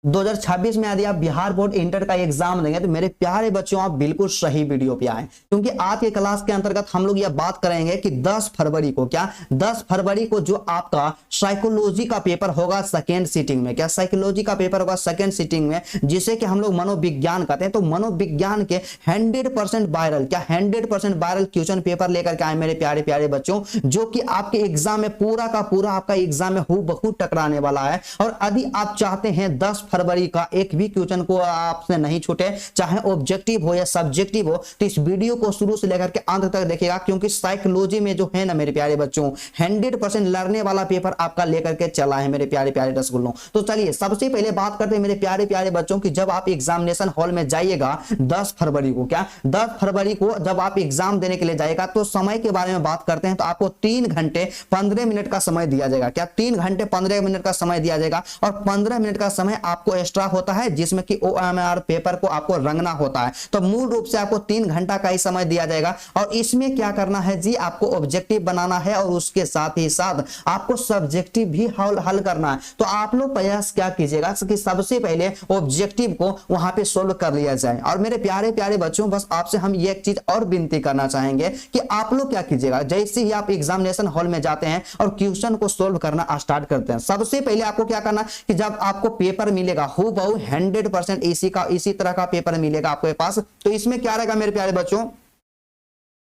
2026 में यदि आप बिहार बोर्ड इंटर का एग्जाम देंगे तो मेरे प्यारे बच्चों आप बिल्कुल सही वीडियो पे आए, क्योंकि आज के क्लास के अंतर्गत हम लोग यह बात करेंगे कि 10 फरवरी को 10 फरवरी को जो आपका साइकोलॉजी का पेपर होगा सेकेंड सीटिंग में, साइकोलॉजी का पेपर होगा सेकेंड सीटिंग में, जिसे कि हम लोग मनोविज्ञान कहते हैं। तो मनोविज्ञान के 100% वायरल 100% वायरल क्वेश्चन पेपर लेकर के आए मेरे प्यारे प्यारे बच्चों, जो कि आपके एग्जाम में पूरा का पूरा आपका एग्जाम में हूबहू टकराने वाला है। और यदि आप चाहते हैं 10 फरवरी का एक भी क्वेश्चन को आपसे नहीं छूटे, चाहे ऑब्जेक्टिव हो या सब्जेक्टिव हो, तो इस वीडियो को शुरू से लेकर के अंत तक देखिएगा, क्योंकि साइकोलॉजी में जो है ना मेरे प्यारे बच्चों 100% लड़ने वाला पेपर आपका लेकर के चला है मेरे प्यारे प्यारे रसगुल्लों। तो चलिए सबसे पहले बात करते हैं मेरे प्यारे प्यारे बच्चों की, जब आप एग्जामिनेशन हॉल में जाइएगा 10 फरवरी को 10 फरवरी को जब आप एग्जाम देने के लिए जाएगा, तो समय के बारे में बात करते हैं तो आपको 3 घंटे 15 मिनट का समय दिया जाएगा। 3 घंटे 15 मिनट का समय दिया जाएगा, और 15 मिनट का समय आपको एक्स्ट्रा होता है, जिसमें कि OMR पेपर को आपको रंगना होता है। तो मूल रूप से आपको 3 घंटा का ही समय दिया जाएगा, और इसमें क्या करना है जी, आपको ऑब्जेक्टिव बनाना है और उसके साथ ही साथ आपको सब्जेक्टिव भी हल करना है। तो आप लोग प्रयास क्या कीजिएगा कि सबसे पहले ऑब्जेक्टिव को वहां पे सोल्व कर लिया जाए। और मेरे प्यारे प्यारे बच्चों बस आपसे हम ये एक चीज और विनती करना चाहेंगे कि आप लोग क्या कीजिएगा, जैसे ही आप एग्जामिनेशन हॉल में जाते हैं और क्वेश्चन को सोल्व करना स्टार्ट करते हैं, सबसे पहले आपको क्या करना कि जब आपको पेपर मिलेगा हूबहू 100% इसी तरह का पेपर मिलेगा आपके पास, तो इसमें क्या रहेगा मेरे प्यारे बच्चों,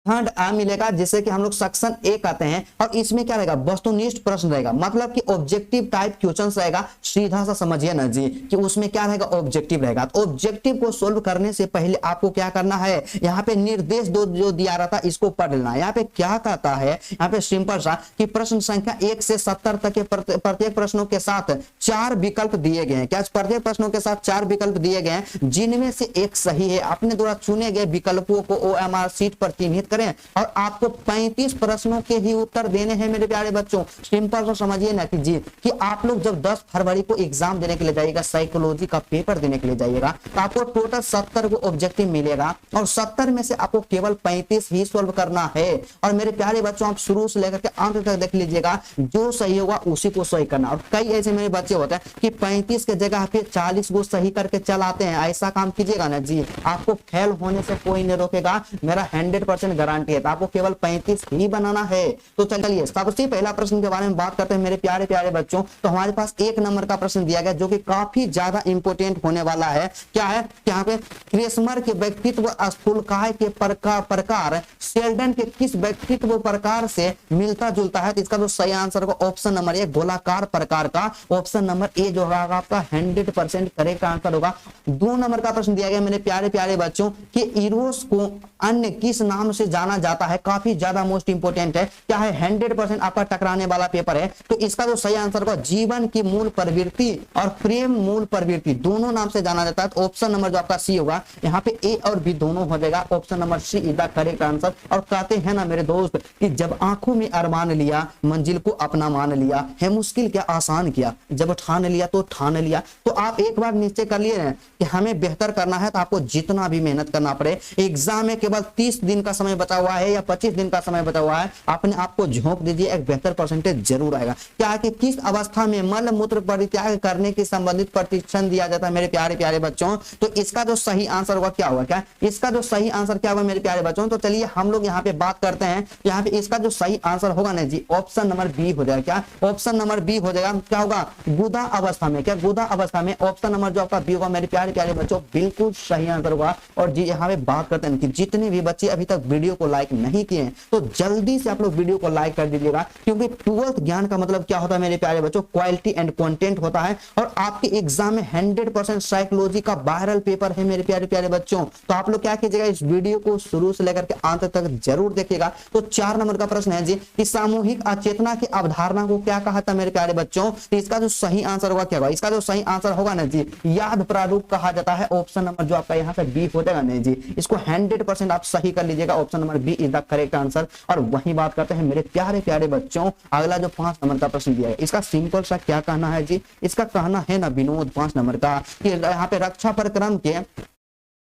थर्ड आ मिलेगा, जिसे कि हम लोग सेक्शन ए कहते हैं। और इसमें क्या रहेगा, वस्तुनिष्ठ प्रश्न रहेगा, मतलब कि ऑब्जेक्टिव टाइप क्वेश्चन रहेगा। सीधा सा समझिए ना जी कि उसमें क्या रहेगा, ऑब्जेक्टिव रहेगा। तो ऑब्जेक्टिव को सोल्व करने से पहले आपको क्या करना है, यहाँ पे निर्देश जो दिया रहा था इसको पढ़ लेना। यहाँ पे क्या कहता है, यहाँ पे सिंपल सा कि प्रश्न संख्या 1 से 70 तक के प्रत्येक प्रश्नों के साथ 4 विकल्प दिए गए हैं। क्या प्रत्येक प्रश्नों के साथ 4 विकल्प दिए गए हैं, जिनमें से एक सही है। अपने द्वारा चुने गए विकल्पों को OMR शीट पर चिन्हित करें, और आपको 35 प्रश्नों के ही उत्तर देने हैं मेरे प्यारे बच्चों। सिंपल तो समझिए ना कि जी कि आप लोग जब 10 फरवरी को एग्जाम देने के लिए जाइएगा, साइकोलॉजी का पेपर देने के लिए जाइएगा, तो आपको टोटल 70 को ऑब्जेक्टिव मिलेगा, और 70 में से आपको केवल 35 ही सोल्व करना है। और मेरे प्यारे बच्चों आप शुरू से लेकर के अंत तक देख लीजिएगा, जो सही होगा उसी को सही करना। और कई ऐसे मेरे बच्चे होते हैं कि 35 के जगह पे 40 को सही करके चलाते हैं। ऐसा काम कीजिएगा ना जी, आपको फेल होने से कोई नहीं रोकेगा, मेरा 100% गारंटी है। आपको केवल 35 ही बनाना है। तो चलिए सबसे पहला प्रश्न के बारे में बात करते हैं मेरे प्यारे प्यारे बच्चों। तो हमारे पास 1 नंबर का प्रश्न दिया गया, जो कि काफी ज्यादा इंपोर्टेंट होने वाला है। क्या है, यहाँ पे क्रेसमर के व्यक्तित्व स्थूलकाय के प्रकार शेल्डन के किस व्यक्तित्व प्रकार से मिलता जुलता है। तो इसका जो सही आंसर होगा ऑप्शन नंबर ए, गोलाकार प्रकार का। ऑप्शन नंबर ए जो होगा आपका 100% करेक्ट आंसर होगा। 2 नंबर का प्रश्न दिया गया मेरे प्यारे प्यारे बच्चों कि इरोस को अन्य किस नाम से जाना जाता है। काफी ज्यादा मोस्ट इंपोर्टेंट है। क्या है, 100% आपका टकराने वाला पेपर है। तो इसका जो सही आंसर होगा जीवन की मूल प्रवृत्ति और प्रेम मूल प्रवृत्ति दोनों नाम से जाना जाता है। तो ऑप्शन नंबर जो आपका सी होगा, यहाँ पे ए और बी दोनों हो जाएगा। Option number C is the correct answer. और कहते हैं ना मेरे दोस्त कि जब आंखों में अरमान लिया, मंजिल को अपना मान लिया, है मुश्किल क्या आसान किया, जब ठान लिया तो ठान लिया। तो आप एक बार निश्चय कर लिए कि हमें बेहतर करना है, तो आपको जितना भी मेहनत करना पड़े, एग्जाम में केवल 30 दिन का समय बचा हुआ है या 25 दिन का समय बचा हुआ है, अपने आप को झोंक दीजिए, एक बेहतर परसेंटेज जरूर आएगा। क्या कि किस अवस्था में मल मूत्र परित्याग करने की संबंधित प्रशिक्षण दिया जाता है मेरे प्यारे प्यारे बच्चों। तो इसका जो सही आंसर होगा क्या होगा, क्या इसका जो सही आंसर क्या होगा मेरे प्यारे बच्चों। तो चलिए हम लोग यहाँ पे बात करते हैं। यहाँ पे इसका जो सही आंसर होगा ना जी, ऑप्शन नंबर बी हो जाएगा। क्या ऑप्शन नंबर बी हो जाएगा। क्या होगा, गुदा अवस्था में। क्या गुदा अवस्था में, ऑप्शन नंबर जो आपका बी होगा मेरे प्यारे प्यारे बच्चों, बिल्कुल सही आंसर होगा। और जी यहाँ पे बात करते हैं कि जितने भी बच्चे अभी तक वीडियो को लाइक नहीं किए हैं, तो जल्दी से आप लोग वीडियो को लाइक कर दीजिएगा, क्योंकि 12th ज्ञान का मतलब क्या होता है मेरे प्यारे बच्चों, क्वालिटी एंड कंटेंट होता है। और आपके एग्जाम में 100% साइकोलॉजी का वायरल पेपर है मेरे प्यारे प्यारे बच्चों। तो आप लोग क्या कीजिएगा, इस वीडियो को शुरू से लेकर के अंत तक जरूर देखिएगा। तो 4 नंबर का प्रश्न है जी कि सामूहिक अचेतना की अवधारणा को क्या कहा था मेरे प्यारे बच्चों। तो इसका जो सही आंसर होगा क्या होगा, इसका जो सही आंसर होगा ना जी, याद प्रारूप कहा जाता है। ऑप्शन नंबर जो आपका यहाँ पे बी हो जाएगा नहीं जी, इसको 100% आप सही कर लीजिएगा। Option number B is the correct answer. और वही बात करते हैं मेरे प्यारे प्यारे बच्चों, अगला जो 5 नंबर का प्रश्न दिया है, इसका सिंपल सा क्या कहना है जी, इसका कहना है ना विनोद 5 नंबर का कि यहाँ पे रक्षा प्रक्रम के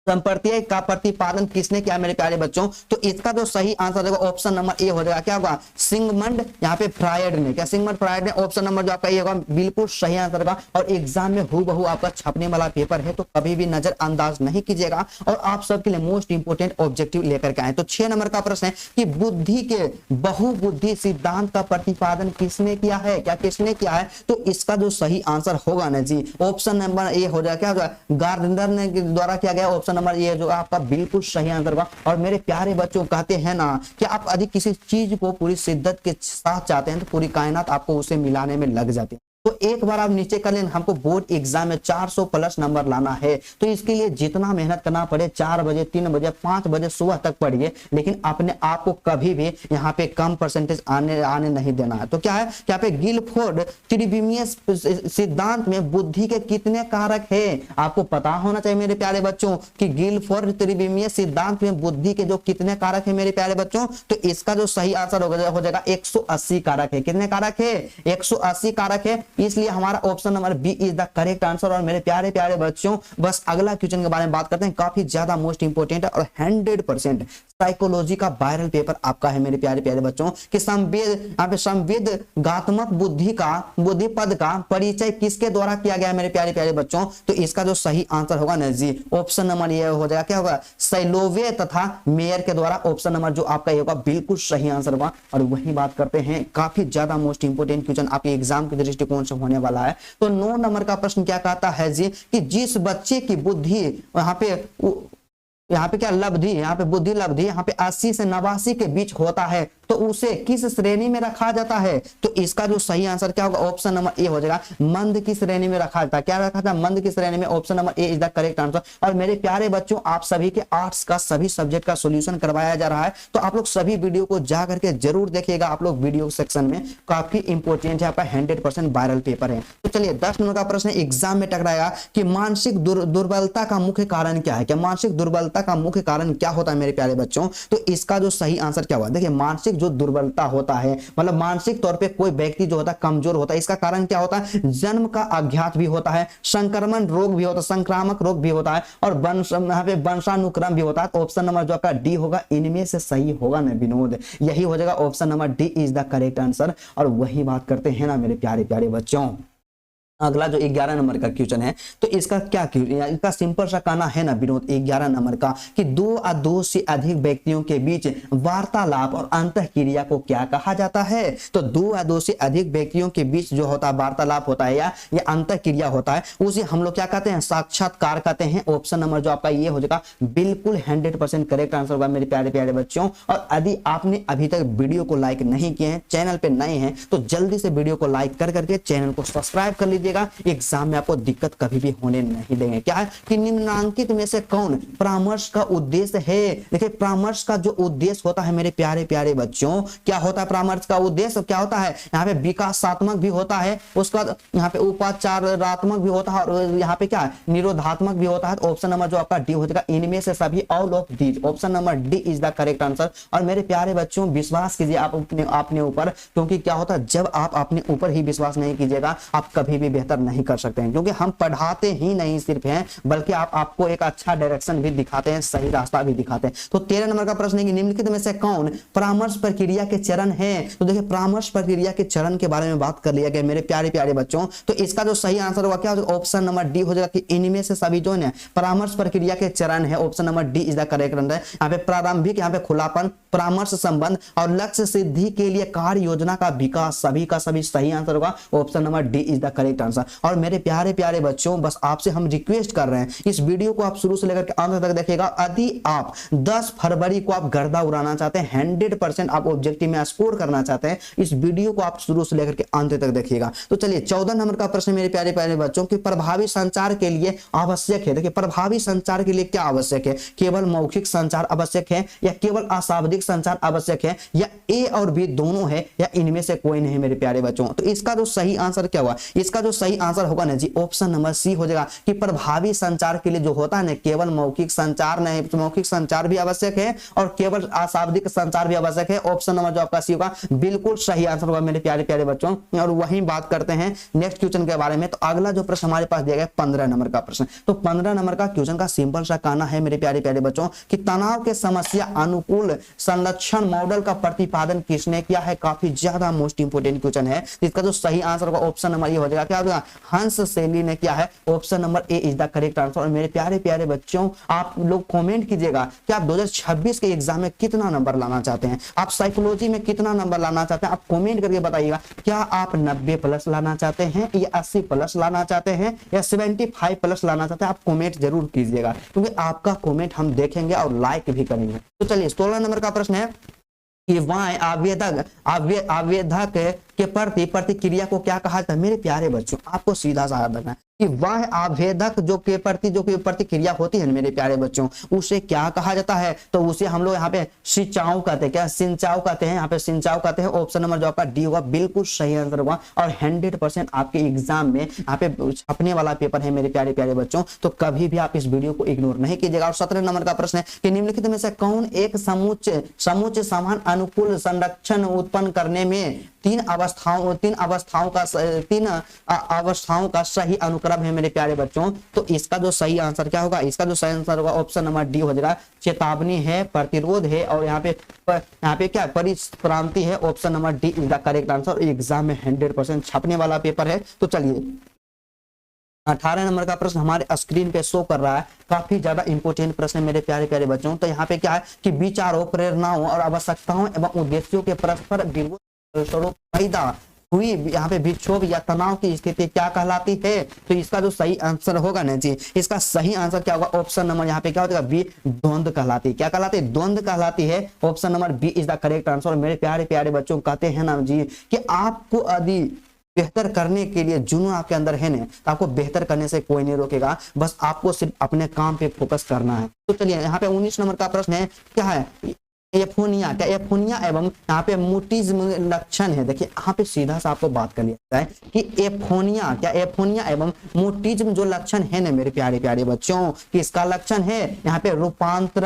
संप्रत्यय का प्रतिपादन किसने किया मेरे प्यारे बच्चों? तो इसका जो सही आंसर होगा ऑप्शन नंबर ए हो जाएगा। क्या होगा? सिगमंड यहाँ पे फ्रायड ने। क्या सिगमंड फ्रायड ने? ऑप्शन नंबर जो आपका ये होगा बिल्कुल सही आंसर का। और एग्जाम में हूबहू आपका छपने वाला पेपर है, तो कभी भी नजरअंदाज नहीं कीजिएगा और आप सबके लिए मोस्ट इंपोर्टेंट ऑब्जेक्टिव लेकर के आए। तो 6 नंबर का प्रश्न है कि बुद्धि के बहुबुद्धि सिद्धांत का प्रतिपादन किसने किया है? क्या किसने किया है? तो इसका जो सही आंसर होगा ना जी ऑप्शन नंबर ए हो जाएगा। क्या होगा? गार्डनर ने द्वारा किया गया। ऑप्शन नंबर ये जो आपका बिल्कुल सही आंसर होगा। और मेरे प्यारे बच्चों कहते हैं ना कि आप यदि किसी चीज को पूरी शिद्दत के साथ चाहते हैं तो पूरी कायनात आपको उसे मिलाने में लग जाती है। तो एक बार आप नीचे कर लें, हमको बोर्ड एग्जाम में 400 प्लस नंबर लाना है, तो इसके लिए जितना मेहनत करना पड़े 4 बजे 3 बजे 5 बजे सुबह तक पढ़िए, लेकिन अपने आप को कभी भी यहाँ पे कम परसेंटेज आने नहीं देना है। तो क्या है कि यहाँ पे गिलफोर्ड त्रिविमीय सिद्धांत में बुद्धि के कितने कारक है? आपको पता होना चाहिए मेरे प्यारे बच्चों कि गिलफोर्ड त्रिविमीय सिद्धांत में बुद्धि के जो कितने कारक है मेरे प्यारे बच्चों? तो इसका जो सही आंसर हो जाएगा 180 कारक है। कितने कारक है? 180 कारक है। इसलिए हमारा option number B is the correct answer. और मेरे प्यारे प्यारे बच्चों बस अगला क्वेश्चन के बारे में बात करते हैं, काफी ज्यादा मोस्ट इंपोर्टेंट है और 100% साइकोलॉजी का वायरल पेपर आपका है मेरे प्यारे प्यारे बच्चों कि संवेदनात्मक बुद्धि पद का परिचय किसके द्वारा किया गया है मेरे प्यारे प्यारे बच्चों? तो इसका जो सही आंसर होगा ना जी ऑप्शन नंबर ये हो जाएगा। क्या होगा? सैलोवे तथा मेयर के द्वारा। ऑप्शन नंबर जो आपका ये होगा बिल्कुल सही आंसर होगा। और वही बात करते हैं, काफी ज्यादा मोस्ट इंपोर्टेंट क्वेश्चन आपके एग्जाम के दृष्टिकोण से होने वाला है। तो 9 नंबर का प्रश्न क्या कहता है जी कि जिस बच्चे की बुद्धि यहाँ पे क्या लब्धि, यहाँ पे बुद्धि लब्धि यहाँ पे 80 से 89 के बीच होता है, तो उसे किस श्रेणी में रखा जाता है? तो इसका जो सही आंसर क्या होगा? ऑप्शन नंबर ए हो जाएगा, मंद की श्रेणी में रखा जाता है। क्या रखा था? मंद की श्रेणी में। Option number A is the correct answer. और मेरे प्यारे बच्चों आप सभी के आर्ट्स का सभी सब्जेक्ट का सॉल्यूशन करवाया जा रहा है, तो आप लोग सभी वीडियो को जा करके जरूर देखिएगा। आप लोग वीडियो सेक्शन में काफी इंपोर्टेंट है, आपका 100% वायरल पेपर है। तो चलिए 10 नंबर का प्रश्न एग्जाम में टकराया कि मानसिक दुर्बलता का मुख्य कारण क्या है? क्या मानसिक दुर्बलता का मुख्य कारण क्या होता है मेरे प्यारे बच्चों? तो इसका जो सही आंसर क्या हुआ? देखिए मानसिक जो दुर्बलता होता है, मतलब मानसिक तौर पे कोई व्यक्ति जो होता है कमजोर होता है, इसका कारण क्या होता है? जन्म का अज्ञात भी होता है, संक्रमण रोग भी होता है, संक्रामक रोग भी होता है, और यहाँ पे वंशानुक्रम भी होता है। तो ऑप्शन नंबर जो आपका डी होगा इनमें से सही होगा ना विनोद, यही हो जाएगा। Option number D is the correct answer. और वही बात करते हैं ना मेरे प्यारे प्यारे बच्चों, अगला जो 11 नंबर का क्वेश्चन है, तो इसका क्या इसका सिंपल सा कहना है ना विनोद 11 नंबर का कि 2 या 2 से अधिक व्यक्तियों के बीच वार्तालाप और अंतःक्रिया को क्या कहा जाता है? तो 2 या 2 से अधिक व्यक्तियों के बीच जो होता है वार्तालाप होता है या अंतःक्रिया होता है, उसे हम लोग क्या कहते हैं? साक्षात्कार कहते हैं। ऑप्शन नंबर जो आपका ये हो जाएगा बिल्कुल 100% करेक्ट आंसर होगा मेरे प्यारे प्यारे बच्चों। और यदि आपने अभी तक वीडियो को लाइक नहीं किए हैं, चैनल पे नए हैं, तो जल्दी से वीडियो को लाइक कर करके चैनल को सब्सक्राइब कर लीजिए। एग्जाम में आपको दिक्कत कभी भी होने नहीं देंगे। क्या है कि निम्नांकित में से कौन परामर्श का उद्देश्य है? देखिए परामर्श का जो उद्देश्य होता है मेरे प्यारे प्यारे बच्चों, क्या होता है परामर्श का उद्देश्य? क्या होता है? यहाँ पे विकासात्मक भी होता है, उसका यहाँ पे उपचारात्मक भी होता है, और यहाँ पे क्या है? निरोधात्मक भी होता है। तो ऑप्शन नंबर जो आपका डी हो जाएगा इनमें से सभी, all of these. Option number D is the correct answer. और मेरे प्यारे बच्चों विश्वास कीजिए आप अपने ऊपर, क्योंकि क्या होता है जब आप अपने ऊपर ही विश्वास नहीं कीजिएगा आप कभी भी बेहतर नहीं कर सकते हैं, क्योंकि हम पढ़ाते ही नहीं सिर्फ हैं, बल्कि आपको एक अच्छा डायरेक्शन भी दिखाते हैं, सही रास्ता भी दिखाते हैं। तो 13 नंबर का प्रश्न है कि निम्नलिखित में से कौन परामर्श प्रक्रिया के चरण है? तो देखिए परामर्श प्रक्रिया के चरण के बारे में बात कर लिया गया मेरे प्यारे प्यारे बच्चों। तो इसका जो सही आंसर होगा क्या? ऑप्शन नंबर डी हो जाएगा कि इनमें से सभी जो है परामर्श प्रक्रिया के चरण है। Option number D is the correct answer. यहाँ पे प्रारंभिक, यहाँ पे खुलापन, परामर्श संबंध और लक्ष्य सिद्धि के लिए कार्य योजना का विकास, सभी का सभी सही आंसर होगा। Option number D is the correct answer. और मेरे प्यारे प्यारे बच्चों बस आपसे हम रिक्वेस्ट कर रहे हैं इस वीडियो को आप शुरू से लेकर के अंत तक देखिएगा। यदि आप 10 फरवरी को आप गर्दा उड़ाना चाहते हैं, 100% आप ऑब्जेक्टिव में स्कोर करना चाहते हैं, इस वीडियो को आप शुरू से लेकर के अंत तक देखिएगा। तो चलिए 14 नंबर का प्रश्न मेरे प्यारे प्यारे बच्चों कि प्रभावी संचार के लिए आवश्यक है। देखिए प्रभावी संचार के लिए क्या आवश्यक है? केवल मौखिक संचार आवश्यक है या केवल अशाब्दिक मौखिक संचार आवश्यक है, या ए और बी दोनों है, या इनमें से कोई नहीं मेरे प्यारे बच्चों। तो इसका जो सही आंसर क्या हुआ, इसका जो सही आंसर होगा ना जी ऑप्शन नंबर सी हो जाएगा कि प्रभावी संचार के लिए जो होता है ना केवल मौखिक संचार नहीं, मौखिक संचार भी आवश्यक है और केवल अशाब्दिक संचार भी आवश्यक है। ऑप्शन नंबर जो आपका सी होगा बिल्कुल सही आंसर होगा मेरे प्यारे प्यारे बच्चों। और वहीं बात करते हैं नेक्स्ट क्वेश्चन के बारे में। तो अगला जो प्रश्न हमारे पास दिया गया 15 नंबर का प्रश्न। तो 15 नंबर का क्वेश्चन का सिंपल सा कहना है मेरे प्यारे प्यारे बच्चों कि तनाव के समस्या अनुकूल संरक्षण मॉडल का प्रतिपादन किसने किया है। काफी ज्यादा मोस्ट इंपोर्टेंट क्वेश्चन है। इसका जो सही आंसर होगा ऑप्शन नंबर ये हो जाएगा, क्या होगा, हंस शैली ने किया है। Option number A is the correct answer. और मेरे प्यारे प्यारे बच्चों आप लोग कमेंट कीजिएगा कि आप 2026 के एग्जाम में कितना नंबर लाना चाहते हैं, आप साइकोलॉजी में कितना नंबर लाना चाहते हैं, आप कमेंट करके बताइएगा। क्या आप 90 प्लस लाना चाहते हैं, या 80 प्लस लाना चाहते हैं, या 75 प्लस लाना चाहते हैं, आप कमेंट जरूर कीजिएगा क्योंकि आपका कमेंट हम देखेंगे और लाइक भी करेंगे। तो चलिए 16 नंबर का प्रश्न है कि वह आवेदक के प्रति प्रतिक्रिया को क्या कहा जाता है। मेरे प्यारे बच्चों आपको सीधा सा याद रखना है कि वह आवेदक जो के प्रति जो प्रतिक्रिया होती है मेरे प्यारे बच्चों उसे क्या कहा जाता है। तो उसे हम लोग यहाँ पे सिंचाव कहते हैं, क्या सिंचाव कहते हैं, यहाँ पे सिंचाव कहते हैं। ऑप्शन नंबर जो आपका डी होगा बिल्कुल सही आंसर होगा और 100% आपके एग्जाम में यहाँ पे छपने वाला पेपर है मेरे प्यारे प्यारे बच्चों। तो कभी भी आप इस वीडियो को इग्नोर नहीं कीजिएगा। और 17 नंबर का प्रश्न है कि निम्नलिखित में से कौन एक समुच्चय समान अनुकूल संरक्षण उत्पन्न करने में तीन अवस्थाओं का सही अनुक्रम है मेरे प्यारे बच्चों। तो इसका जो सही आंसर क्या होगा, इसका जो सही आंसर होगा ऑप्शन नंबर डी हो जाएगा। चेतावनी है, प्रतिरोध है और यहाँ पे क्या परिक्रांति है। Option number D is the correct answer. Exam में 100% छपने वाला पेपर है। तो चलिए 18 नंबर का प्रश्न हमारे स्क्रीन पे शो कर रहा है। काफी ज्यादा इंपोर्टेंट प्रश्न है मेरे प्यारे प्यारे बच्चों। तो यहाँ पे क्या है कि विचारों, प्रेरणाओं और आवश्यकताओं एवं उद्देश्यों के परस्पर विरोध स्वरूप पैदा हुई यहाँ पे विक्षोभ या तनाव की स्थिति क्या कहलाती है। तो इसका जो सही आंसर होगा ना जी, इसका सही आंसर क्या होगा, ऑप्शन नंबर यहाँ पे क्या होगा, बी द्वंद्व कहलाती है। क्या कहलाती है, द्वंद्व कहलाती है। Option number B is the correct answer. मेरे प्यारे प्यारे बच्चों कहते हैं ना जी कि आपको यदि बेहतर करने के लिए जुनून आपके अंदर है ना, तो आपको बेहतर करने से कोई नहीं रोकेगा, बस आपको सिर्फ अपने काम पे फोकस करना है। तो चलिए यहाँ पे 19 नंबर का प्रश्न है, क्या है एफोनिया, क्या एफोनिया एवं यहाँ पे मुटिज्म लक्षण है। देखिए यहाँ पे सीधा सा आपको बात कर लिया है कि एफोनिया, क्या एफोनिया एवं मुटिज्म जो लक्षण है ना मेरे प्यारे प्यारे बच्चों, कि इसका लक्षण है यहाँ पे रूपांतर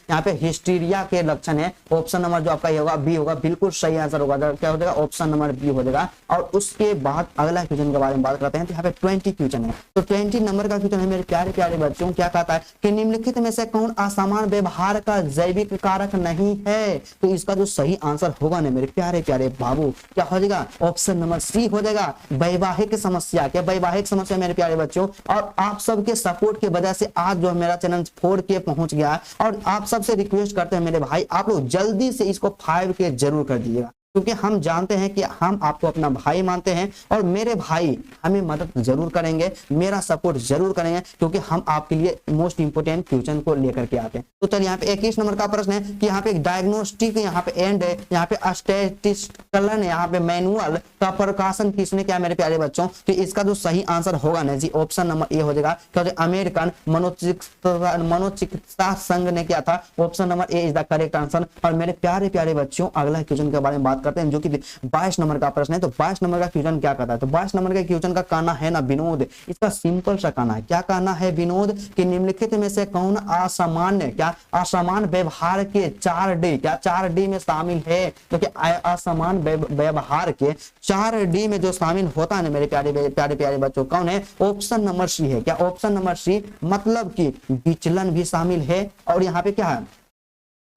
यहाँ पे हिस्टीरिया के लक्षण है। ऑप्शन नंबर जो आपका ये होगा बी होगा, बिल्कुल सही आंसर होगा। क्या हो जाएगा, ऑप्शन नंबर बी हो जाएगा। और उसके बाद अगला क्वेश्चन के बारे में बात करते हैं। तो यहाँ पे 20 क्वेश्चन है। तो 20 नंबर का क्वेश्चन है मेरे प्यारे प्यारे बच्चों, क्या कहता है कि निम्नलिखित में से कौन असमान व्यवहार का जैविक कारक नहीं है। तो इसका जो सही आंसर होगा ना मेरे प्यारे प्यारे बाबू, क्या हो जाएगा, ऑप्शन नंबर सी हो जाएगा, वैवाहिक समस्या। क्या वैवाहिक समस्या मेरे प्यारे बच्चों। और आप सबके सपोर्ट की वजह से आज जो मेरा चैनल 4K पहुंच गया और आप सबसे रिक्वेस्ट करते हैं मेरे भाई, आप लोग जल्दी से इसको 5K जरूर कर दीजिएगा, क्योंकि हम जानते हैं कि हम आपको अपना भाई मानते हैं और मेरे भाई हमें मदद जरूर करेंगे, मेरा सपोर्ट जरूर करेंगे, क्योंकि हम आपके लिए मोस्ट इंपोर्टेंट क्वेश्चन को लेकर के आते हैं। तो चलिए यहाँ पे 21 नंबर का प्रश्न है कि यहाँ पे डायग्नोस्टिक यहाँ पे एंड यहाँ पे स्टैटिस्टिकल यहाँ पे मैनुअल का प्रकाशन किसने किया मेरे प्यारे बच्चों। तो इसका जो सही आंसर होगा ना जी, ऑप्शन नंबर ए हो जाएगा, क्योंकि अमेरिकन मनोचिकित्सा संघ ने किया था। Option number A is the correct answer. और मेरे प्यारे प्यारे बच्चों अगला क्वेश्चन के बारे में बात करते हैं, जो कि 22 नंबर का प्रश्न है। तो 22 नंबर का क्वेश्चन क्या कहता है, तो 22 नंबर के क्वेश्चन का कहना है ना विनोद, इसका सिंपल सा कहना है। क्या कहना है विनोद, कि निम्नलिखित में से कौन असामान्य, क्या असामान्य व्यवहार के 4D, क्या 4D में शामिल है। क्योंकि असामान्य व्यवहार के 4D में जो शामिल होता है ना मेरे प्यारे प्यारे बच्चों, कौन है, ऑप्शन नंबर सी है। क्या ऑप्शन नंबर सी, मतलब कि विचलन भी शामिल है और यहाँ पे क्या है,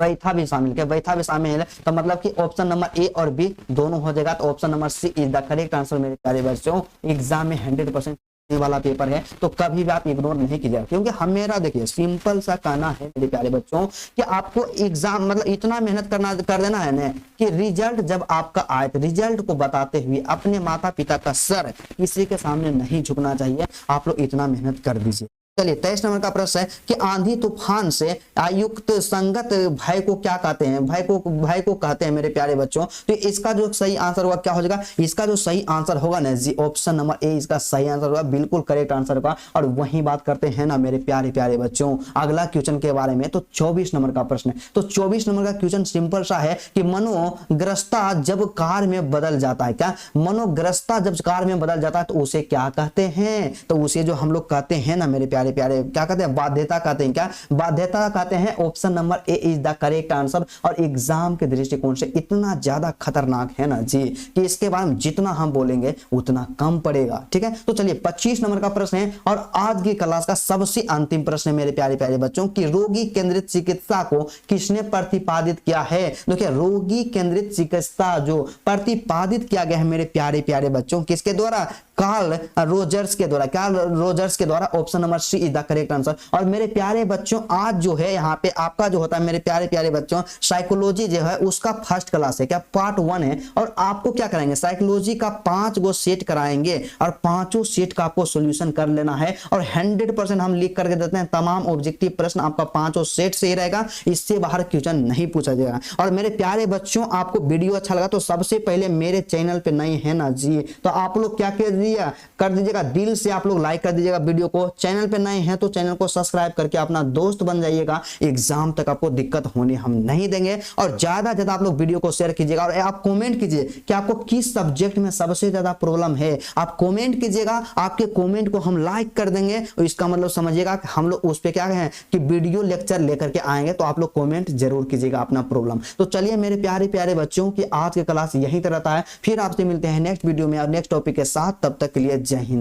वैथा भी शामिल है। वैथा भी शामिल है, तो मतलब कि ऑप्शन नंबर ए और बी दोनों हो जाएगा। तो option number C is the correct answer मेरे प्यारे बच्चों। एग्जाम में 100% वाला पेपर है, तो कभी भी आप इग्नोर नहीं कीजिएगा, क्योंकि हम मेरा देखिए सिंपल सा कहना है मेरे प्यारे बच्चों कि आपको एग्जाम मतलब इतना मेहनत कर देना है ना कि रिजल्ट जब आपका आए तो रिजल्ट को बताते हुए अपने माता पिता का सर किसी के सामने नहीं झुकना चाहिए। आप लोग इतना मेहनत कर दीजिए। चलिए 23 नंबर का प्रश्न है कि आंधी तूफान से आयुक्त संगत भय को क्या कहते हैं? भय को कहते हैं मेरे प्यारे बच्चों। तो इसका जो सही आंसर होगा क्या हो जाएगा? इसका जो सही आंसर होगा ना जी, ऑप्शन नंबर ए इसका सही आंसर होगा, बिल्कुल करेक्ट आंसर होगा। और वही बात करते हैं ना मेरे प्यारे प्यारे बच्चों अगला क्वेश्चन के बारे में। तो 24 नंबर का प्रश्न है। तो 24 नंबर का क्वेश्चन सिंपल सा है कि मनोग्रस्ता जब कार में बदल जाता है, क्या मनोग्रस्ता जब कार में बदल जाता है तो उसे क्या कहते हैं? तो उसे जो हम लोग कहते हैं ना मेरे प्यारे प्यारे क्या कहते हैं? बाध्यता कहते हैं। क्या बाध्यता कहते हैं? Option number A is the correct answer. और एग्जाम के दृष्टिकोण से इतना ज्यादा खतरनाक है ना जी कि इसके बारे में जितना हम बोलेंगे उतना कम पड़ेगा। ठीक है, तो चलिए 25 नंबर का प्रश्न है और आज की क्लास का सबसे अंतिम प्रश्न है मेरे प्यारे प्यारे बच्चों कि रोगी केंद्रित चिकित्सा को किसने प्रतिपादित किया है? देखिए रोगी केंद्रित चिकित्सा जो प्रतिपादित किया गया है मेरे प्यारे प्यारे बच्चों, किसके द्वारा? कार्ल रोजर्स के द्वारा। कार्ल रोजर्स के द्वारा। Option number C is the correct answer. और मेरे प्यारे बच्चों आज जो है यहाँ पे आपका जो होता है मेरे प्यारे प्यारे बच्चों साइकोलॉजी जो है उसका फर्स्ट क्लास है, क्या पार्ट 1 है। और आपको क्या कराएंगे? साइकोलॉजी का 5 गो सेट कराएंगे और 5 सेट का आपको सोल्यूशन कर लेना है। और 100% हम लिख करके देते हैं तमाम ऑब्जेक्टिव प्रश्न आपका 5 सेट से ही रहेगा, इससे बाहर क्वेश्चन नहीं पूछा जाएगा। और मेरे प्यारे बच्चों आपको वीडियो अच्छा लगा तो सबसे पहले मेरे चैनल पे नए हैं ना जी तो आप लोग क्या कर दीजिएगा, दिल से आप लोग लाइक कर दीजिएगा वीडियो को। चैनल पे नए हैं तो चैनल को सब्सक्राइब करके अपना दोस्त बन जाइएगा, एग्जाम तक आपको दिक्कत होने हम नहीं देंगे। और ज्यादा ज्यादा आप लोग वीडियो को शेयर कीजिएगा और आप कमेंट कीजिए कि आपको किस सब्जेक्ट में सबसे ज्यादा प्रॉब्लम है। आप कमेंट कीजिएगा, आपके कमेंट को हम लाइक कर देंगे और इसका मतलब समझिएगा कि हम लोग उस पर क्या है कि वीडियो लेक्चर लेकर के आएंगे। तो आप लोग कमेंट जरूर कीजिएगा अपना प्रॉब्लम। तो चलिए मेरे प्यारे प्यारे बच्चों की आज की क्लास यहीं तक रहता है, फिर आपसे मिलते हैं नेक्स्ट वीडियो में और नेक्स्ट टॉपिक के साथ। तब तक के लिए जय हिंद।